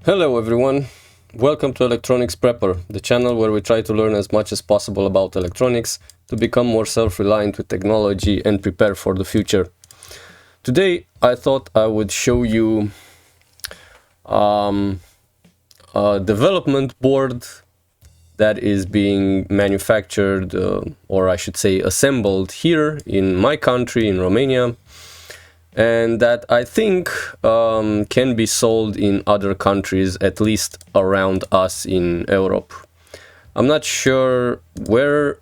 Hello everyone, welcome to Electronics Prepper, the channel where we try to learn as much as possible about electronics to become more self-reliant with technology and prepare for the future. Today I thought I would show you a development board that is being manufactured, or I should say assembled here in my country, in Romania, and that I think can be sold in other countries, at least around us in Europe. I'm not sure where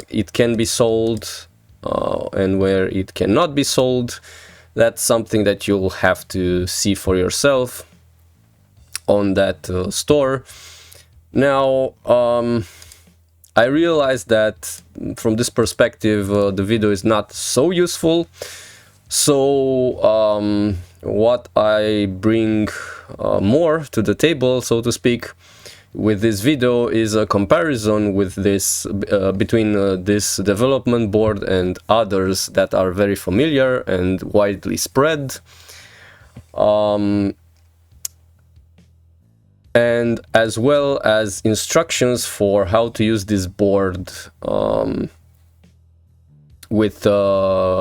it can be sold and where it cannot be sold. That's something that you'll have to see for yourself on that store. Now, I realize that from this perspective, the video is not so useful. So what I bring more to the table, so to speak, with this video is a comparison with this between this development board and others that are very familiar and widely spread, and as well as instructions for how to use this board with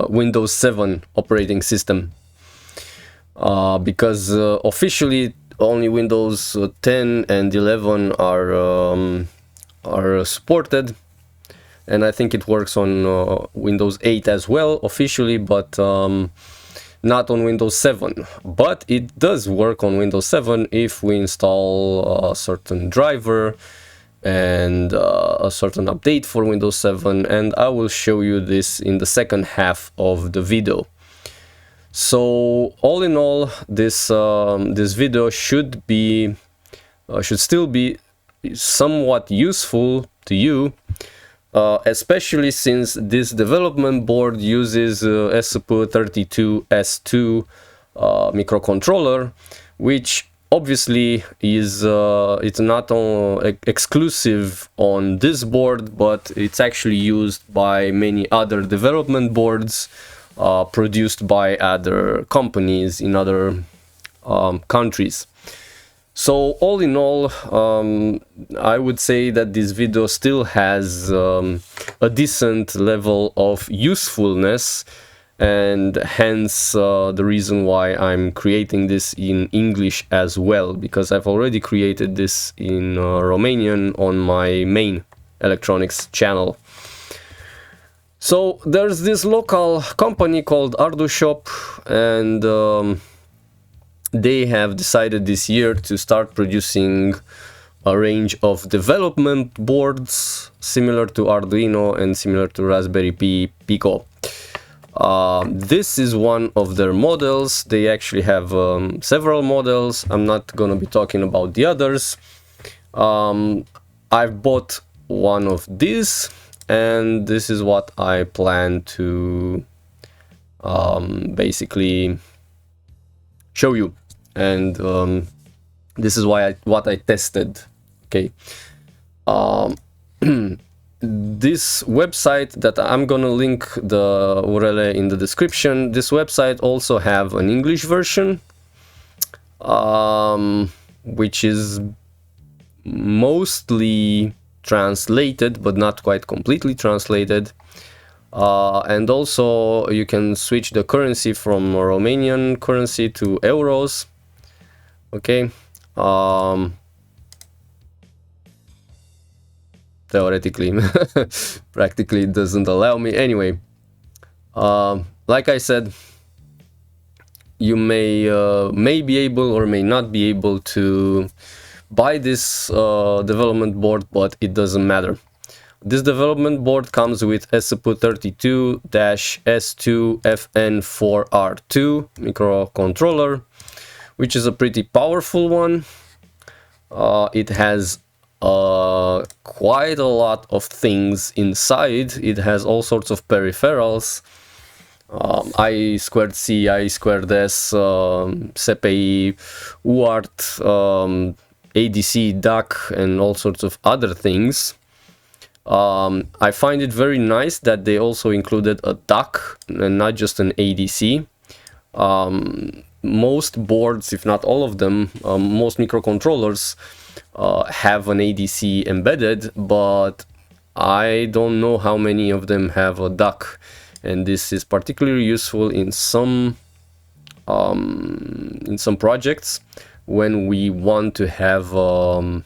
Windows 7 operating system, because officially only Windows 10 and 11 are supported, and I think it works on Windows 8 as well officially, but not on Windows 7. But it does work on Windows 7 if we install a certain driver and a certain update for Windows 7, and I will show you this in the second half of the video. So all in all, this video should still be somewhat useful to you, especially since this development board uses ESP32-S2 microcontroller, which obviously is it's not exclusive on this board, but it's actually used by many other development boards produced by other companies in other countries. So all in all, I would say that this video still has a decent level of usefulness, and hence the reason why I'm creating this in English as well, because I've already created this in Romanian on my main electronics channel. So there's this local company called ArduShop, and they have decided this year to start producing a range of development boards similar to Arduino and similar to Raspberry Pi Pico. This is one of their models. They actually have several models. I'm not gonna be talking about the others. I've bought one of these, and this is what I plan to basically show you, and this is what I tested. Okay. This website that I'm gonna link the URL in the description, this website also have an English version, which is mostly translated but not quite completely translated, and also you can switch the currency from Romanian currency to euros. Okay. Theoretically, practically it doesn't allow me. Anyway, like I said, you may be able or may not be able to buy this development board, but it doesn't matter. This development board comes with ESP32-S2 FN4R2 microcontroller, which is a pretty powerful one. It has quite a lot of things inside. It has all sorts of peripherals, I2C, I2S, CPI, UART, ADC, DAC, and all sorts of other things. I find it very nice that they also included a DAC and not just an ADC. most boards, if not all of them, most microcontrollers have an ADC embedded, but I don't know how many of them have a duck, and this is particularly useful in some projects when we want to have a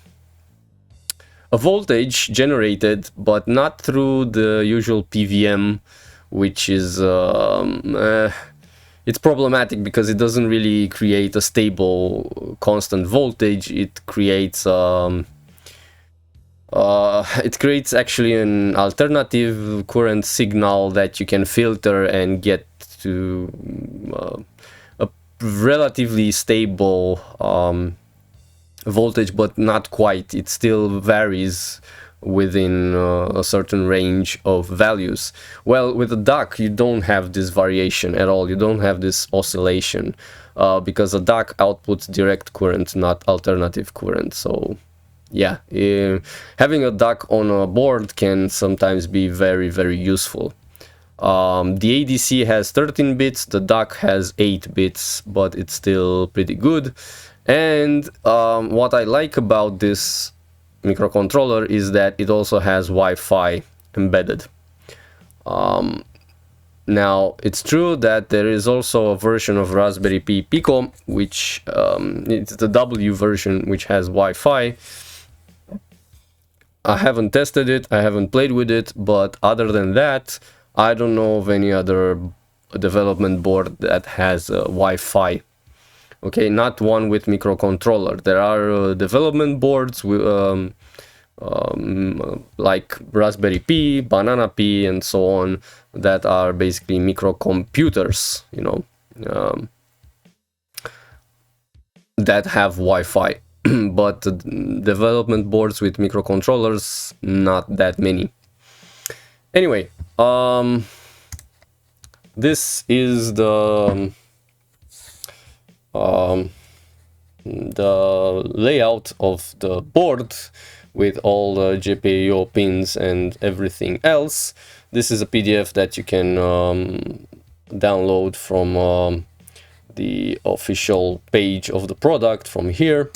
voltage generated, but not through the usual PWM, which is it's problematic because it doesn't really create a stable constant voltage. It creates actually an alternative current signal that you can filter and get to a relatively stable voltage, but not quite. It still varies within a certain range of values. Well, with a DUC you don't have this variation at all. You don't have this oscillation because a DUC outputs direct current, not alternative current. So yeah, having a DUC on a board can sometimes be very, very useful. The ADC has 13 bits, the DUC has 8 bits, but it's still pretty good. And what I like about this microcontroller is that it also has Wi-Fi embedded. Now, it's true that there is also a version of Raspberry Pi Pico, which it's the W version, which has Wi-Fi. I haven't tested it, I haven't played with it, but other than that, I don't know of any other development board that has Wi-Fi. Okay, not one with microcontroller. There are development boards with, like Raspberry Pi, Banana Pi, and so on, that are basically microcomputers, you know, that have Wi-Fi. But development boards with microcontrollers, not that many. Anyway, this is the layout of the board with all the GPIO pins and everything else. This is a PDF that you can download from the official page of the product from here.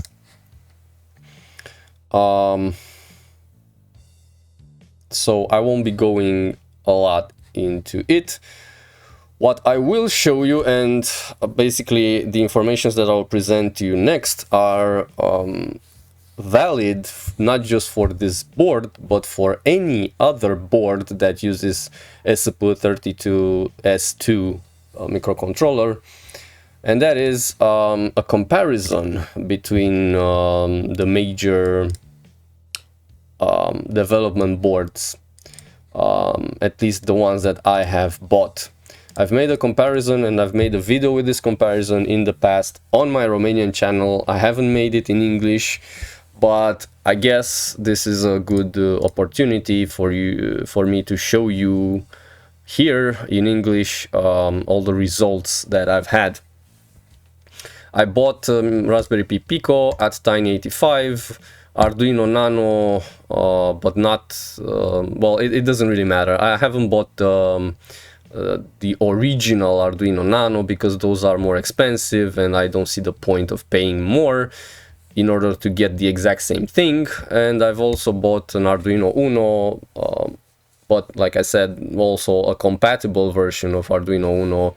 So I won't be going a lot into it. What I will show you, and basically the informations that I'll present to you next, are valid not just for this board, but for any other board that uses ESP32-S2 microcontroller. And that is a comparison between the major development boards, at least the ones that I have bought. I've made a comparison and I've made a video with this comparison in the past on my Romanian channel. I haven't made it in English, but I guess this is a good opportunity for me to show you here in English all the results that I've had. I bought Raspberry Pi Pico at Tiny85, Arduino Nano, but not, well, it doesn't really matter. I haven't bought the original Arduino Nano because those are more expensive and I don't see the point of paying more in order to get the exact same thing. And I've also bought an Arduino Uno, but like I said, also a compatible version of Arduino Uno,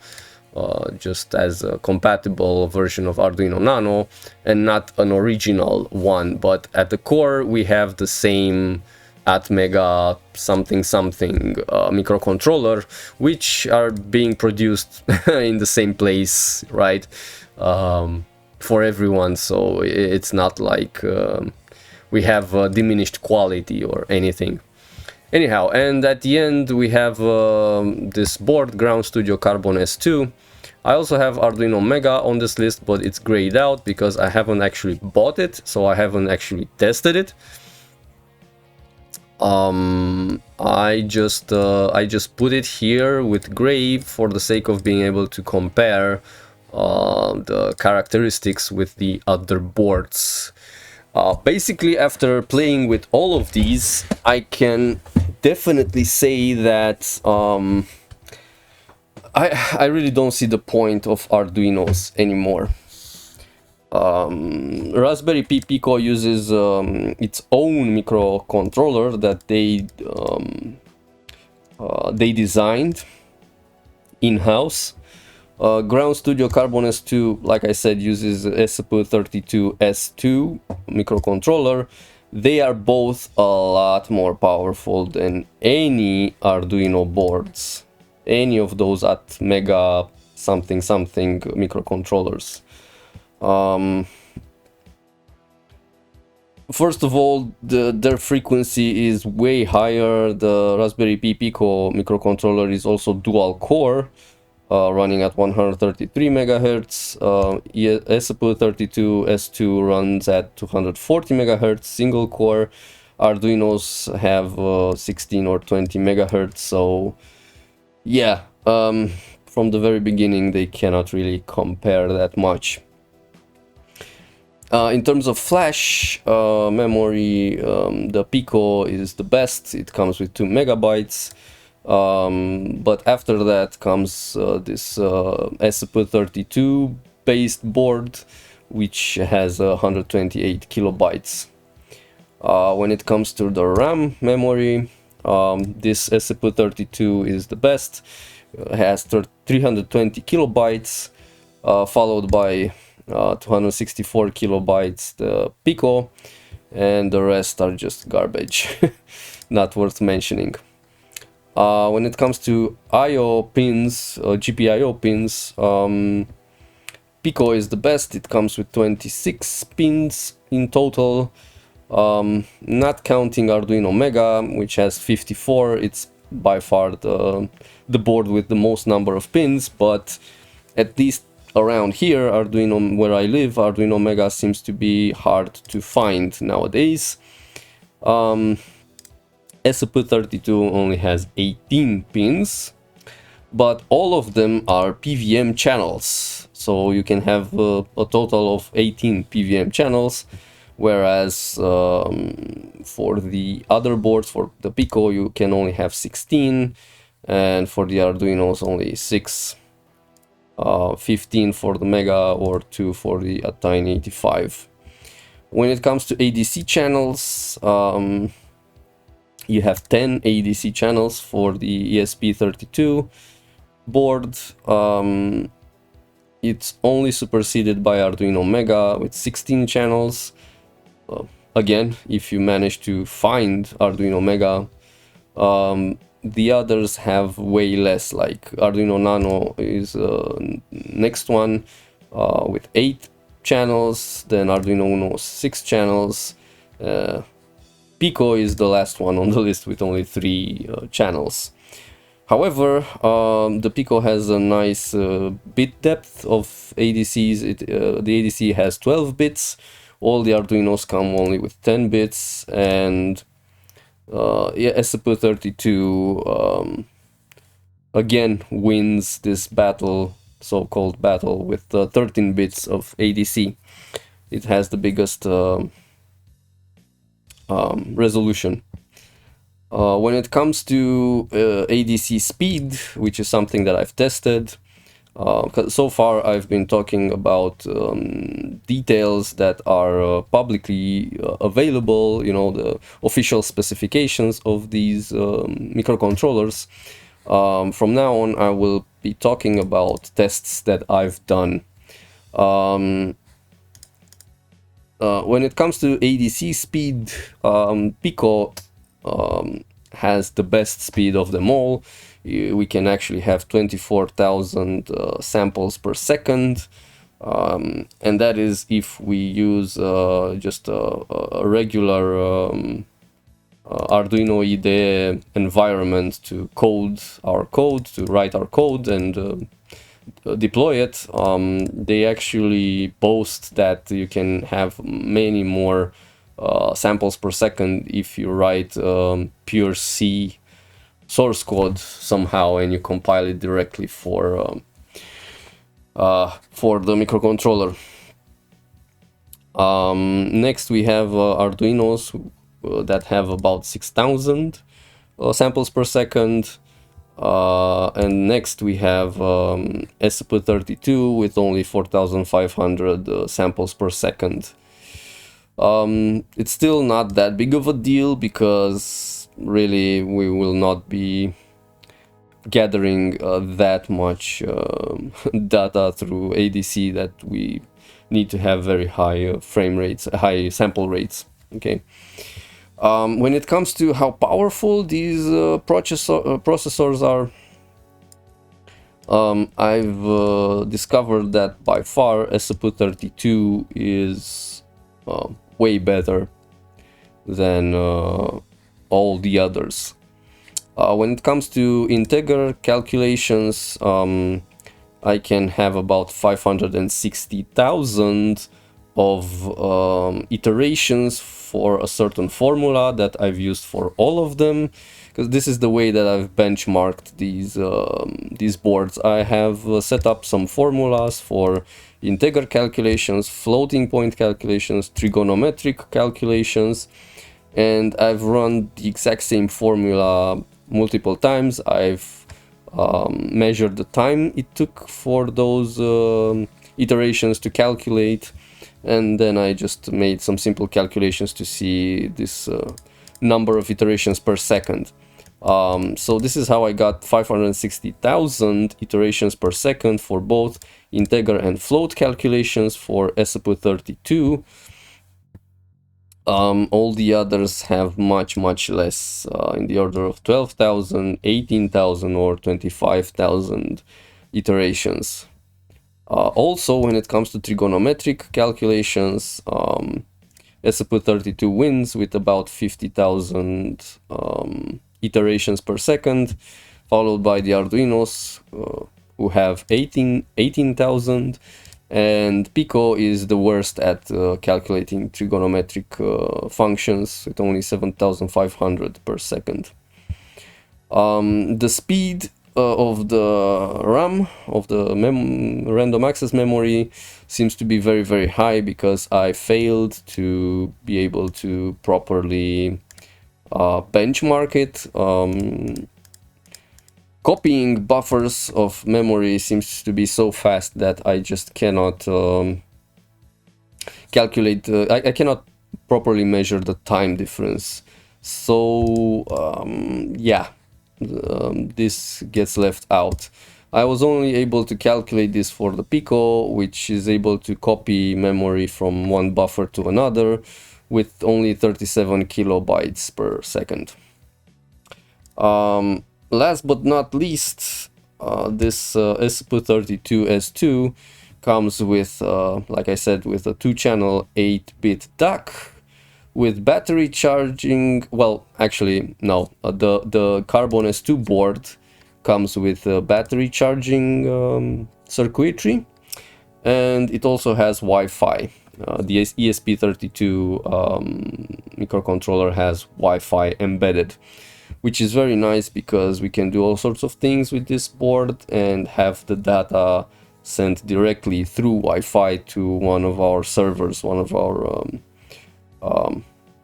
just as a compatible version of Arduino Nano and not an original one. But at the core we have the same Atmega something microcontroller, which are being produced in the same place, right, for everyone. So it's not like we have diminished quality or anything. Anyhow, and at the end we have this board, GroundStudio Carbon S2. I also have Arduino Mega on this list, but it's grayed out because I haven't actually bought it, so I haven't actually tested it. I just put it here with gray for the sake of being able to compare the characteristics with the other boards. Basically, after playing with all of these, I can definitely say that I really don't see the point of Arduinos anymore. Raspberry Pi Pico uses its own microcontroller that they designed in-house. GroundStudio Carbon S2, like I said, uses ESP32-S2 microcontroller. They are both a lot more powerful than any Arduino boards, any of those at mega something something microcontrollers. First of all, their frequency is way higher. The Raspberry Pi Pico microcontroller is also dual core, running at 133 megahertz. ESP32-S2 runs at 240 megahertz single core. Arduinos have 16 or 20 megahertz. So yeah, from the very beginning they cannot really compare that much. In terms of flash memory, the Pico is the best. It comes with 2 megabytes. But after that comes this ESP32 based board, which has 128 kilobytes. When it comes to the RAM memory, this ESP32 is the best. It has 320 kilobytes, followed by 264 kilobytes the Pico, and the rest are just garbage, not worth mentioning. When it comes to I/O pins, GPIO pins, Pico is the best. It comes with 26 pins in total, not counting Arduino Mega, which has 54. It's by far the board with the most number of pins, but at least around here, Arduino, where I live, Arduino Mega seems to be hard to find nowadays. ESP32 only has 18 pins, but all of them are PWM channels. So you can have a total of 18 PWM channels, whereas for the other boards, for the Pico, you can only have 16, and for the Arduinos only 6. 15 for the Mega or 2 for the Tiny 85. When it comes to ADC channels, you have 10 ADC channels for the ESP32 board. It's only superseded by Arduino Mega with 16 channels. Again, if you manage to find Arduino Mega, the others have way less, like Arduino Nano is next one with 8 channels, then Arduino Uno 6 channels. Pico is the last one on the list with only 3 channels. However, the Pico has a nice bit depth of ADCs. The ADC has 12 bits, all the Arduinos come only with 10 bits, and ESP32 again wins this battle, so-called battle, with 13 bits of ADC. It has the biggest resolution. When it comes to ADC speed, which is something that I've tested, so far I've been talking about details that are publicly available, you know, the official specifications of these microcontrollers. From now on I will be talking about tests that I've done. When it comes to ADC speed, Pico has the best speed of them all. We can actually have 24,000 samples per second, and that is if we use just a regular Arduino IDE environment to code our code, to write our code and deploy it. They actually boast that you can have many more samples per second if you write pure C source code somehow and you compile it directly for the microcontroller. Next we have Arduinos that have about 6,000 samples per second. And next we have ESP32 with only 4,500 samples per second. It's still not that big of a deal because really we will not be gathering that much data through ADC that we need to have very high frame rates, high sample rates. Okay. When it comes to how powerful these processors are, I've discovered that by far ESP32 is way better than all the others. When it comes to integer calculations, I can have about 560,000 of iterations for a certain formula that I've used for all of them, because this is the way that I've benchmarked these boards. I have set up some formulas for integer calculations, floating point calculations, trigonometric calculations, and I've run the exact same formula multiple times. I've measured the time it took for those iterations to calculate, and then I just made some simple calculations to see this number of iterations per second. So this is how I got 560,000 iterations per second for both integer and float calculations for ESP32. All the others have much less, in the order of 12,000, 18,000 or 25,000 iterations. Also, when it comes to trigonometric calculations, ESP32 wins with about 50,000 iterations per second, followed by the Arduinos, who have 18,000, and Pico is the worst at calculating trigonometric functions with only 7,500 per second. The speed of the RAM, of the random access memory, seems to be very high because I failed to be able to properly benchmark it. Copying buffers of memory seems to be so fast that I just cannot calculate, I cannot properly measure the time difference. So yeah, this gets left out. I was only able to calculate this for the Pico, which is able to copy memory from one buffer to another with only 37 kilobytes per second. Last but not least, this ESP32-S2 comes with, like I said, with a 2-channel 8-bit DAC with battery charging. Well, actually, no, the Carbon S2 board comes with battery charging circuitry, and it also has Wi-Fi. The ESP32 microcontroller has Wi-Fi embedded, which is very nice because we can do all sorts of things with this board and have the data sent directly through Wi-Fi to one of our servers, one of our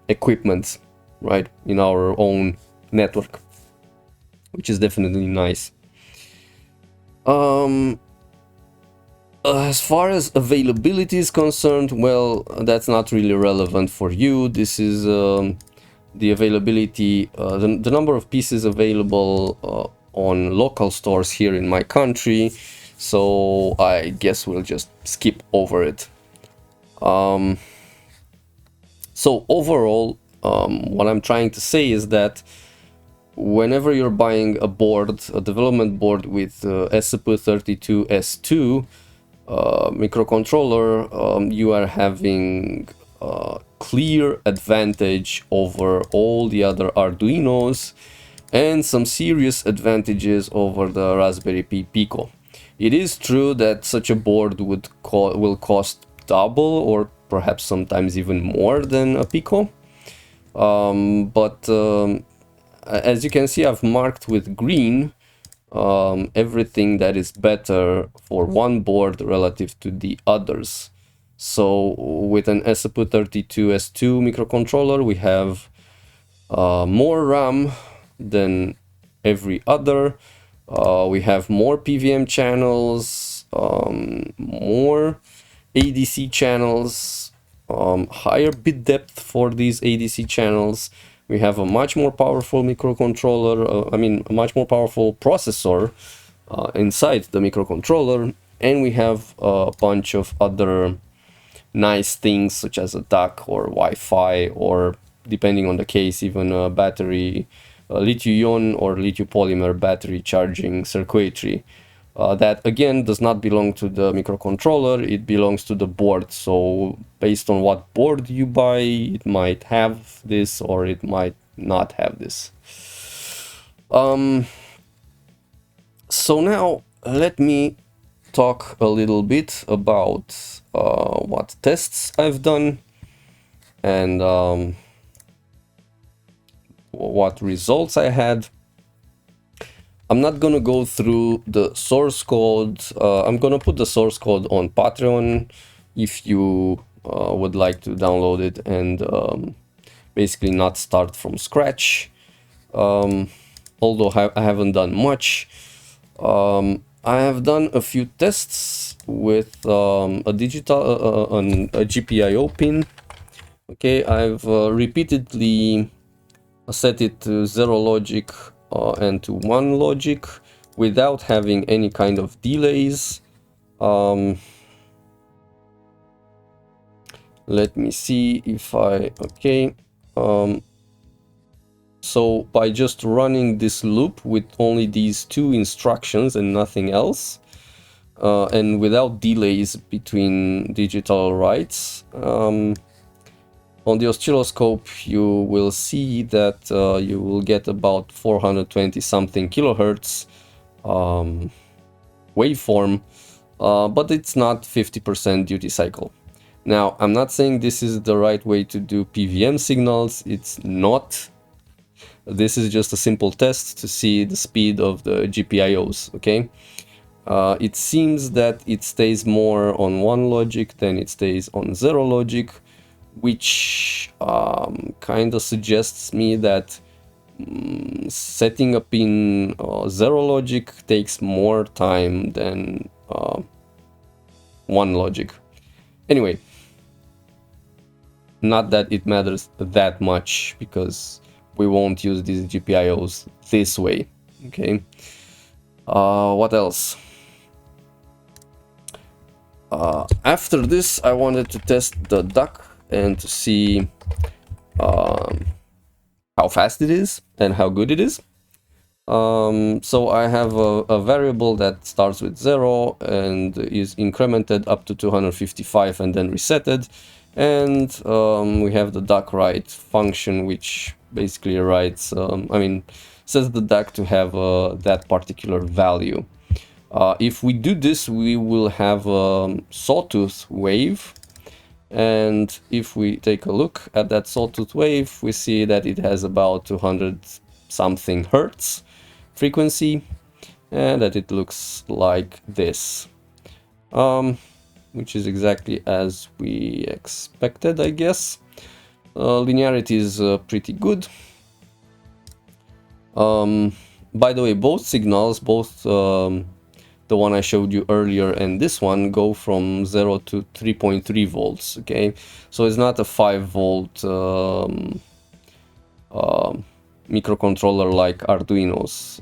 equipments, right, in our own network, which is definitely nice. As far as availability is concerned, well, that's not really relevant for you. This is the availability, the number of pieces available on local stores here in my country, so I guess we'll just skip over it. So overall, what I'm trying to say is that whenever you're buying a board, a development board with ESP32-S2 microcontroller, you are having clear advantage over all the other Arduinos and some serious advantages over the Raspberry Pi Pico. It is true that such a board will cost double or perhaps sometimes even more than a Pico, but as you can see, I've marked with green everything that is better for one board relative to the others. So with an ESP32-S2 microcontroller, we have more RAM than every other. We have more PWM channels, more ADC channels, higher bit depth for these ADC channels. We have a much more powerful microcontroller, a much more powerful processor inside the microcontroller, and we have a bunch of other nice things such as a DAC or Wi-Fi, or depending on the case, even a battery, lithium-ion or lithium polymer battery charging circuitry. That again does not belong to the microcontroller, it belongs to the board. So based on what board you buy, it might have this or it might not have this. So now let me talk a little bit about what tests I've done and what results I had. I'm not gonna go through the source code. I'm gonna put the source code on Patreon if you would like to download it and basically not start from scratch. Although I haven't done much. I have done a few tests with a digital a GPIO pin. Okay, I've repeatedly set it to 0 logic and to 1 logic without having any kind of delays. Let me see if okay. So by just running this loop with only these 2 instructions and nothing else, and without delays between digital writes, on the oscilloscope you will see that you will get about 420 something kilohertz waveform, but it's not 50% duty cycle. Now, I'm not saying this is the right way to do PWM signals, it's not. This is just a simple test to see the speed of the GPIOs, okay? It seems that it stays more on 1 logic than it stays on 0 logic, which kind of suggests me that setting up in 0 logic takes more time than 1 logic. Anyway, not that it matters that much, because we won't use these GPIOs this way, okay? What else? After this, I wanted to test the DAC and to see how fast it is and how good it is. So I have a variable that starts with 0 and is incremented up to 255 and then resetted. And we have the DAC write function, which basically writes, sets the DAC to have that particular value. If we do this, we will have a sawtooth wave. And if we take a look at that sawtooth wave, we see that it has about 200 something hertz frequency, and that it looks like this, which is exactly as we expected, I guess. Linearity is pretty good. By the way, both signals, both the one I showed you earlier and this one, go from 0 to 3.3 volts, okay? So it's not a 5 volt microcontroller like Arduino's,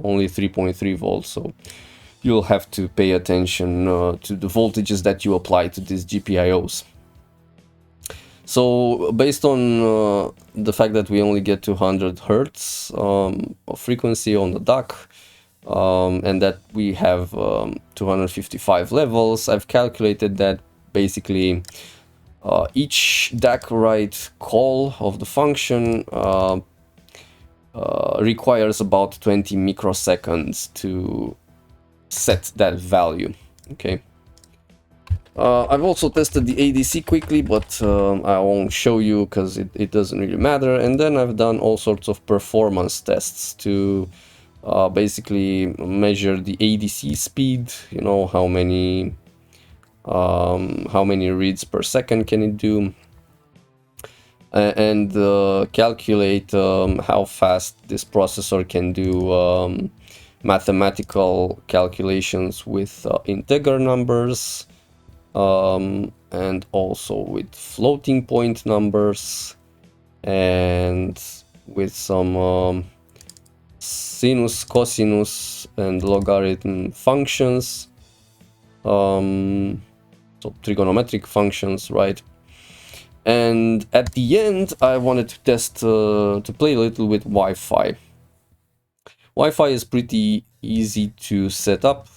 only 3.3 volts, so you'll have to pay attention to the voltages that you apply to these GPIOs. So based on the fact that we only get 200 hertz of frequency on the DAC, and that we have 255 levels, I've calculated that basically each DAC write call of the function requires about 20 microseconds to set that value, okay? I've also tested the ADC quickly, but I won't show you because it doesn't really matter. And then I've done all sorts of performance tests to basically measure the ADC speed, you know, how many reads per second can it do, and calculate how fast this processor can do mathematical calculations with integer numbers, and also with floating point numbers, and with some sinus, cosinus, and logarithm functions, so trigonometric functions, right? And at the end, I wanted to test, to play a little with Wi-Fi. Wi-Fi is pretty easy to set up.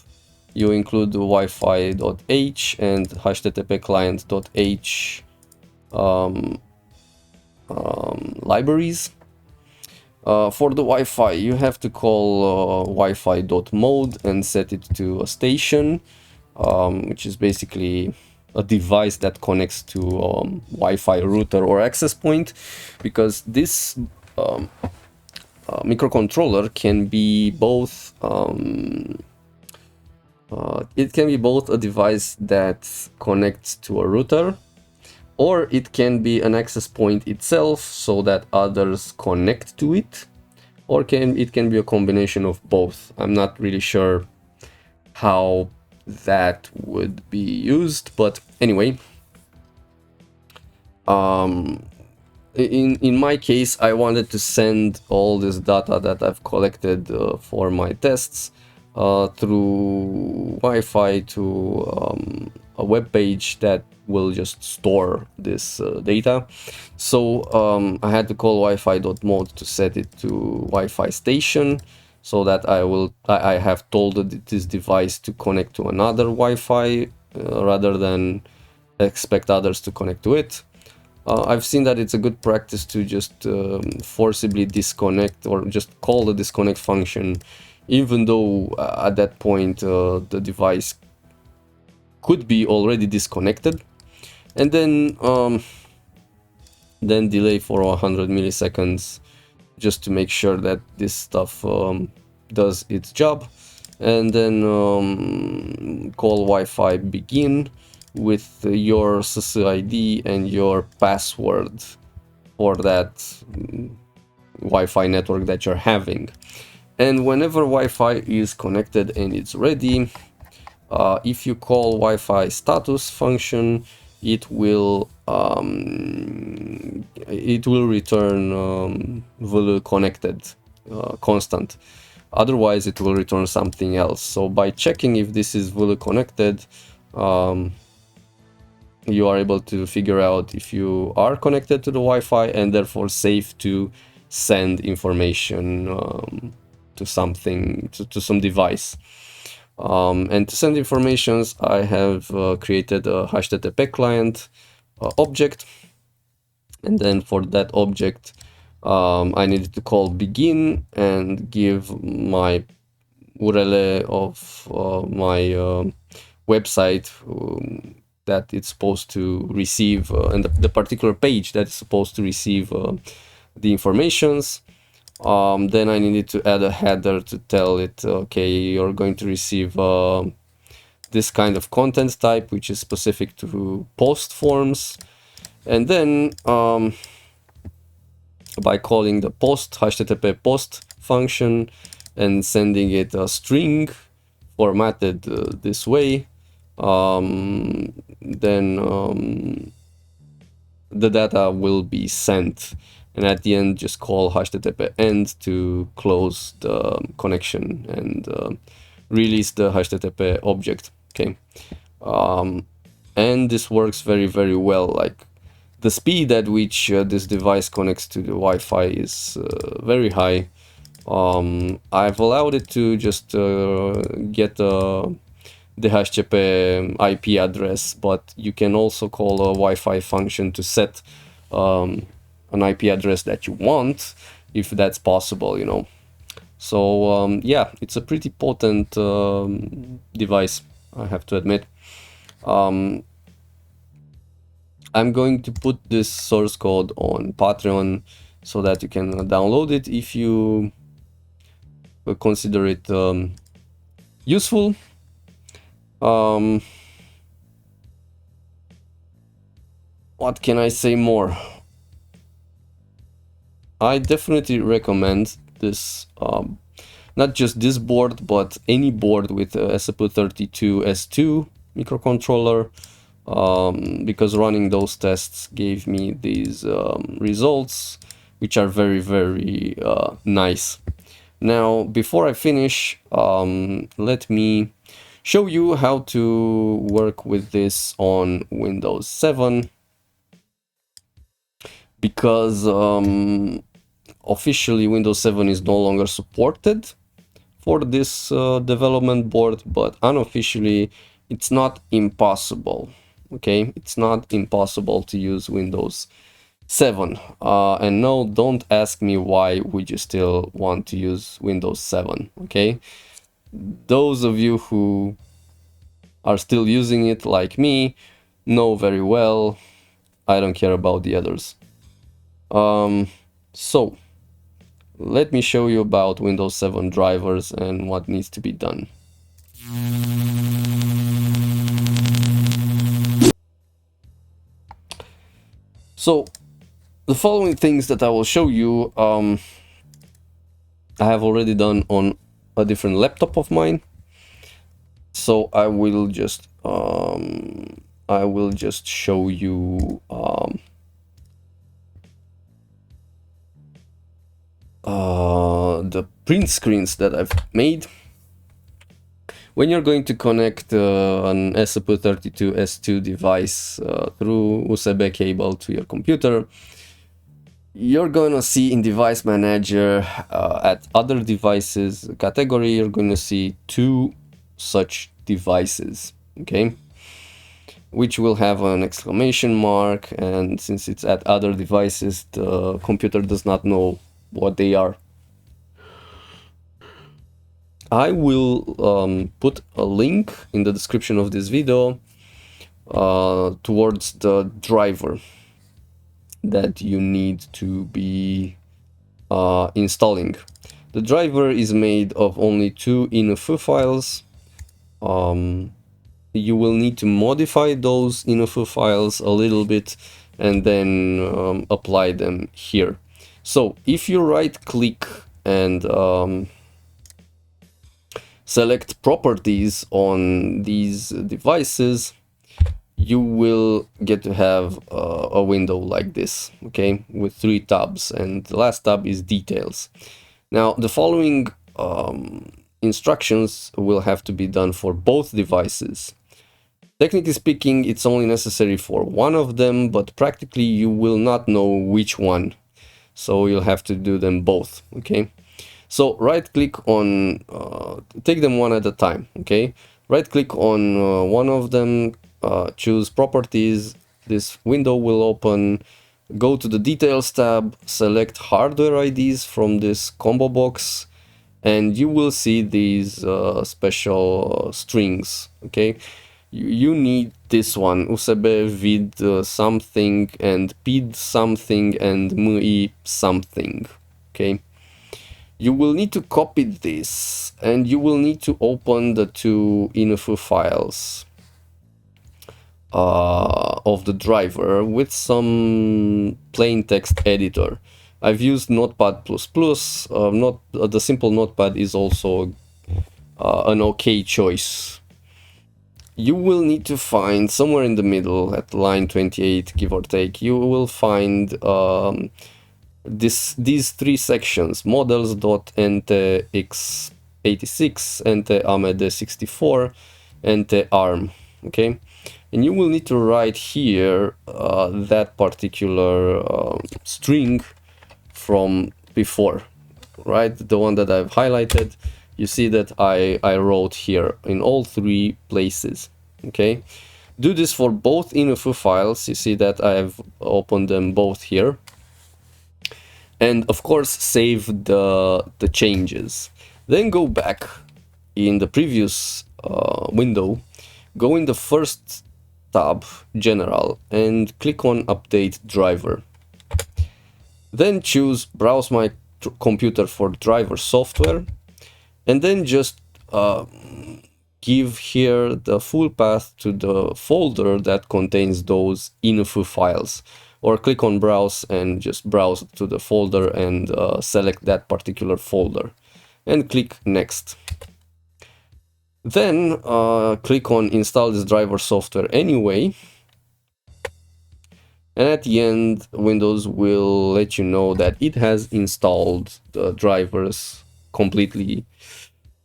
You include the Wi-Fi.h and HTTP client.h libraries. For the Wi-Fi, you have to call Wi-Fi.mode and set it to a station, which is basically a device that connects to Wi-Fi router or access point, because this microcontroller can be both it can be both a device that connects to a router, or it can be an access point itself so that others connect to it, or it can be a combination of both. I'm not really sure how that would be used, but anyway, in my case, I wanted to send all this data that I've collected for my tests through Wi-Fi to a web page that will just store this data. So I had to call Wi-Fi.mode to set it to Wi-Fi station, so that I have told this device to connect to another Wi-Fi rather than expect others to connect to it. I've seen that it's a good practice to just forcibly disconnect, or just call the disconnect function, even though at that point the device could be already disconnected, and then delay for 100 milliseconds just to make sure that this stuff does its job, and then call Wi-Fi begin with your SSID and your password for that Wi-Fi network that you're having. And whenever Wi-Fi is connected and it's ready, if you call Wi-Fi status function, it will return connected constant. Otherwise, it will return something else. So by checking if this is fully connected, you are able to figure out if you are connected to the Wi-Fi and therefore safe to send information to something, to some device. And to send informations, I have created a HTTP client object, and then for that object I needed to call begin and give my URL of my website that it's supposed to receive, and the particular page that is supposed to receive the informations. Then I needed to add a header to tell it, okay, you're going to receive this kind of content type, which is specific to post forms. And then by calling the post HTTP post function and sending it a string formatted this way, then the data will be sent, and at the end just call HTTP end to close the connection and release the HTTP object. Okay, and this works very, very well. Like, the speed at which this device connects to the Wi-Fi is very high. I've allowed it to just get the HTTP IP address, but you can also call a Wi-Fi function to set an IP address that you want, if that's possible, you know. So yeah, it's a pretty potent device, I have to admit. I'm going to put this source code on Patreon so that you can download it if you consider it useful. What can I say more? I definitely recommend this not just this board, but any board with a ESP32-S2 microcontroller, because running those tests gave me these results, which are very, very nice. Now, before I finish, let me show you how to work with this on Windows 7, because officially Windows 7 is no longer supported for this development board, but unofficially it's not impossible. Okay, it's not impossible to use Windows 7. And no, don't ask me why would you still want to use Windows 7. Okay, those of you who are still using it like me know very well. I don't care about the others. So let me show you about Windows 7 drivers and what needs to be done. So the following things that I will show you, I have already done on a different laptop of mine. So I will just show you the print screens that I've made. When you're going to connect an ESP32-S2 device through USB cable to your computer, you're going to see in Device Manager at Other Devices category, you're going to see two such devices, okay, which will have an exclamation mark, and since it's at Other Devices, the computer does not know what they are. I will put a link in the description of this video towards the driver that you need to be installing. The driver is made of only two info files. You will need to modify those info files a little bit and then apply them here. So if you right click and select properties on these devices, you will get to have a window like this, okay, with 3 tabs, and the last tab is details. Now the following instructions will have to be done for both devices. Technically speaking, it's only necessary for one of them, but practically you will not know which one, so you'll have to do them both, okay. So right click on, take them one at a time, okay? Right click on one of them, choose properties, this window will open, go to the details tab, select hardware IDs from this combo box, and you will see these special strings, okay? You need this one, USB vid something and pid something and mi something, okay? You will need to copy this, and you will need to open the two info files of the driver with some plain text editor. I've used Notepad++. The simple Notepad is also an okay choice. You will need to find somewhere in the middle at line 28, give or take, you will find these 3 sections: models.nt-x86, nt-amd64, nt-arm, okay? And you will need to write here that particular string from before, right? The one that I've highlighted, you see that I wrote here in all 3 places, okay? Do this for both info files. You see that I've opened them both here. And of course save the changes. Then go back in the previous window, go in the first tab, General, and click on Update Driver. Then choose Browse my computer for driver software, and then just give here the full path to the folder that contains those info files. Or click on Browse and just browse to the folder and select that particular folder. and click next. Then click on install this driver software anyway, and at the end Windows will let you know that it has installed the drivers completely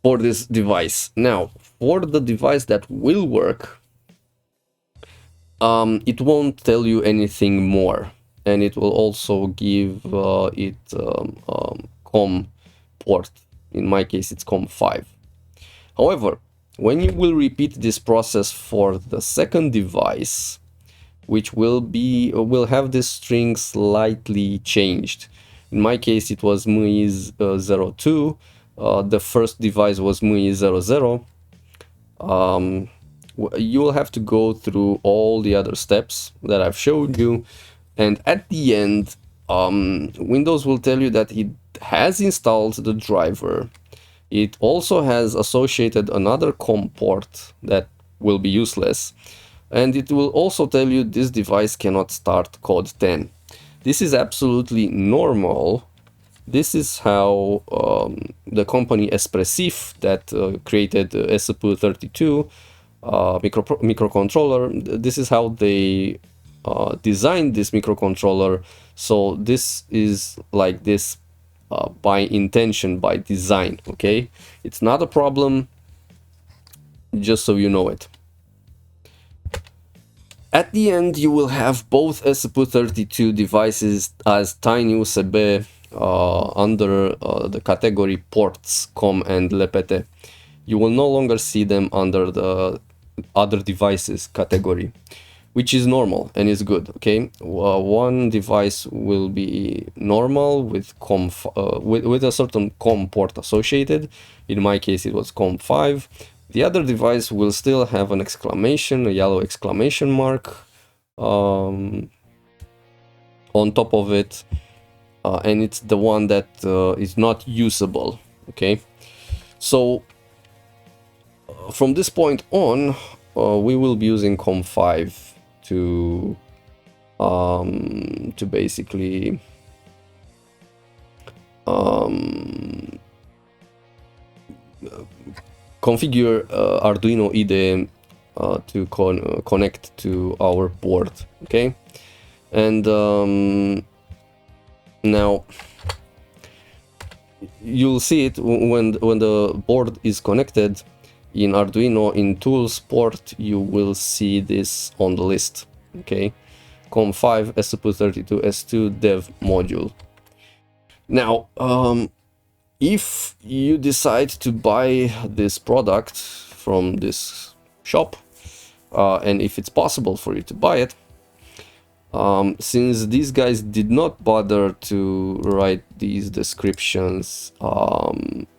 for this device. Now for the device that will work, it won't tell you anything more, and it will also give it COM port. In my case it's COM5. However, when you will repeat this process for the second device, which will have this string slightly changed. In my case it was MUI02, the first device was MUI00. You will have to go through all the other steps that I've showed you, and at the end Windows will tell you that it has installed the driver. It also has associated another COM port that will be useless, and it will also tell you this device cannot start code 10. This is absolutely normal. This is how the company Espressif that created ESP32 microcontroller, this is how they designed this microcontroller. So this is like this by intention, by design. Okay, it's not a problem, just so you know it. At the end you will have both ESP32 devices as tiny USB under the category ports COM and LPT. You will no longer see them under the other devices category, which is normal and is good. Okay, one device will be normal with COM with a certain COM port associated. In my case it was COM5. The other device will still have an exclamation, a yellow exclamation mark on top of it, and it's the one that is not usable. Okay, so from this point on we will be using COM5 to basically configure Arduino IDE to connect to our board. Okay, and now you'll see it when the board is connected. In Arduino, in Tools port, you will see this on the list. Okay, COM5 ESP32-S2 dev module. Now, if you decide to buy this product from this shop, and if it's possible for you to buy it, since these guys did not bother to write these descriptions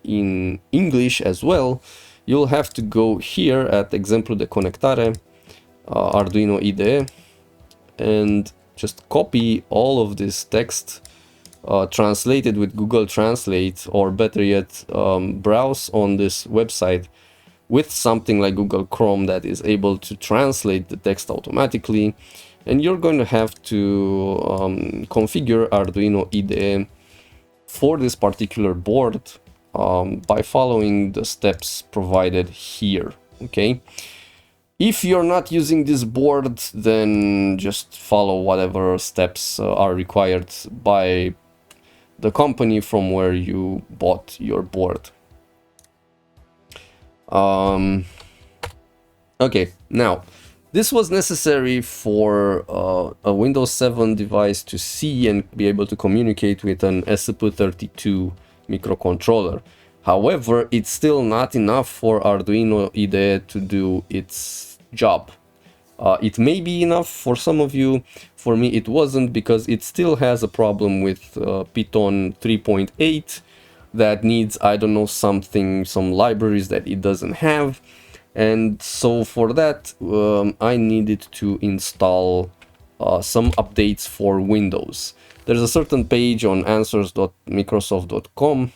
in English as well, you'll have to go here at Exemplu de Conectare, Arduino IDE, and just copy all of this text, translate it with Google Translate, or better yet, browse on this website with something like Google Chrome that is able to translate the text automatically, and you're going to have to configure Arduino IDE for this particular board by following the steps provided here. Okay, if you're not using this board, then just follow whatever steps are required by the company from where you bought your board. Okay, now this was necessary for a Windows 7 device to see and be able to communicate with an ESP32 microcontroller. However, it's still not enough for Arduino IDE to do its job. It may be enough for some of you. For me it wasn't, because it still has a problem with Python 3.8 that needs, I don't know, some libraries that it doesn't have. And so for that I needed to install some updates for Windows. There's a certain page on answers.microsoft.com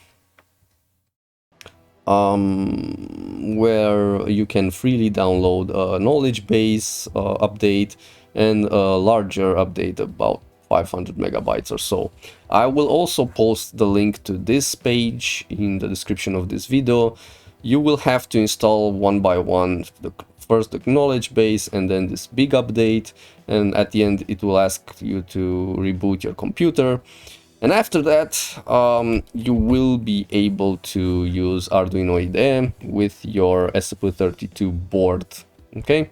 where you can freely download a knowledge base update and a larger update about 500 megabytes or so. I will also post the link to this page in the description of this video. You will have to install one by one, first the knowledge base and then this big update, and at the end it will ask you to reboot your computer. And after that, you will be able to use Arduino IDE with your ESP32 board, okay?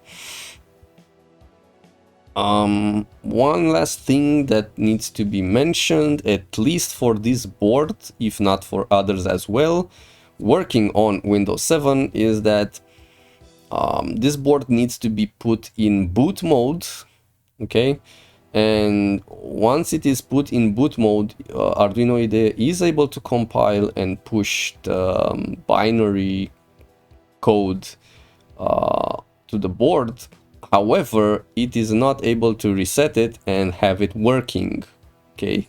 One last thing that needs to be mentioned, at least for this board, if not for others as well, working on Windows 7, is that this board needs to be put in boot mode, okay? And once it is put in boot mode, Arduino IDE is able to compile and push the binary code to the board. However, it is not able to reset it and have it working, okay?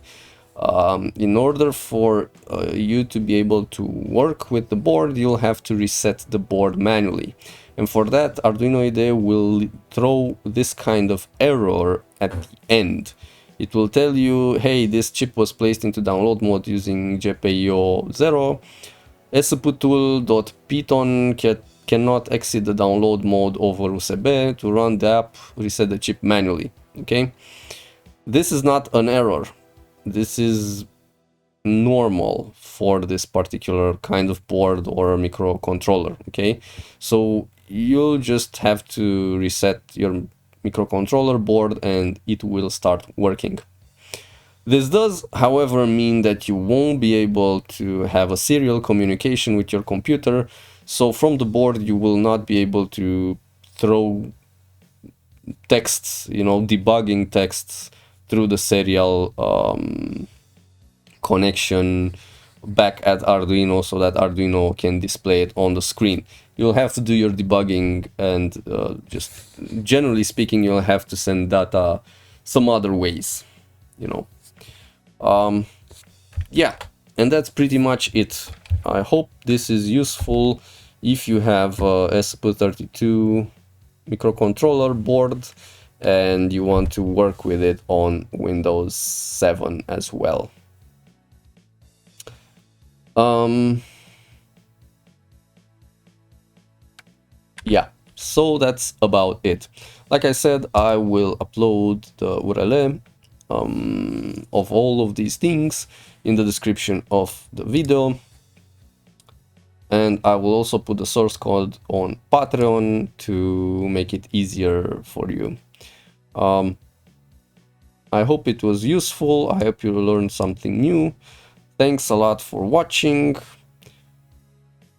In order for you to be able to work with the board, you'll have to reset the board manually. And for that, Arduino IDE will throw this kind of error at the end. It will tell you, hey, this chip was placed into download mode using GPIO 0. esp2-python cannot exit the download mode over USB. To run the app, reset the chip manually, okay? This is not an error. This is normal for this particular kind of board or microcontroller, okay? So you'll just have to reset your microcontroller board and it will start working. This does, however, mean that you won't be able to have a serial communication with your computer. So from the board, you will not be able to throw texts, you know, debugging texts through the serial connection back at Arduino so that Arduino can display it on the screen. You'll have to do your debugging and just generally speaking, you'll have to send data some other ways, you know. Yeah, and that's pretty much it. I hope this is useful. If you have ESP32 microcontroller board and you want to work with it on Windows 7 as well. Yeah, so that's about it. Like I said, I will upload the URL of all of these things in the description of the video. And I will also put the source code on Patreon to make it easier for you. I hope it was useful. I hope you learned something new. Thanks a lot for watching.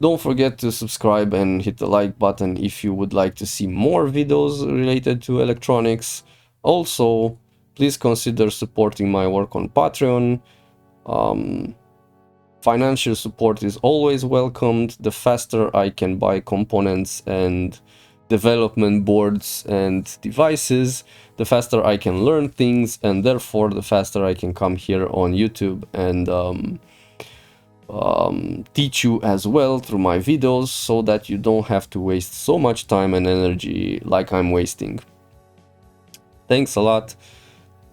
Don't forget to subscribe and hit the like button if you would like to see more videos related to electronics. Also, please consider supporting my work on Patreon. Financial support is always welcomed. The faster I can buy components and development boards and devices, the faster I can learn things, and therefore the faster I can come here on YouTube and teach you as well through my videos, so that you don't have to waste so much time and energy like I'm wasting. Thanks a lot.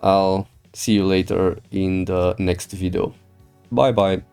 I'll see you later in the next video. Bye bye.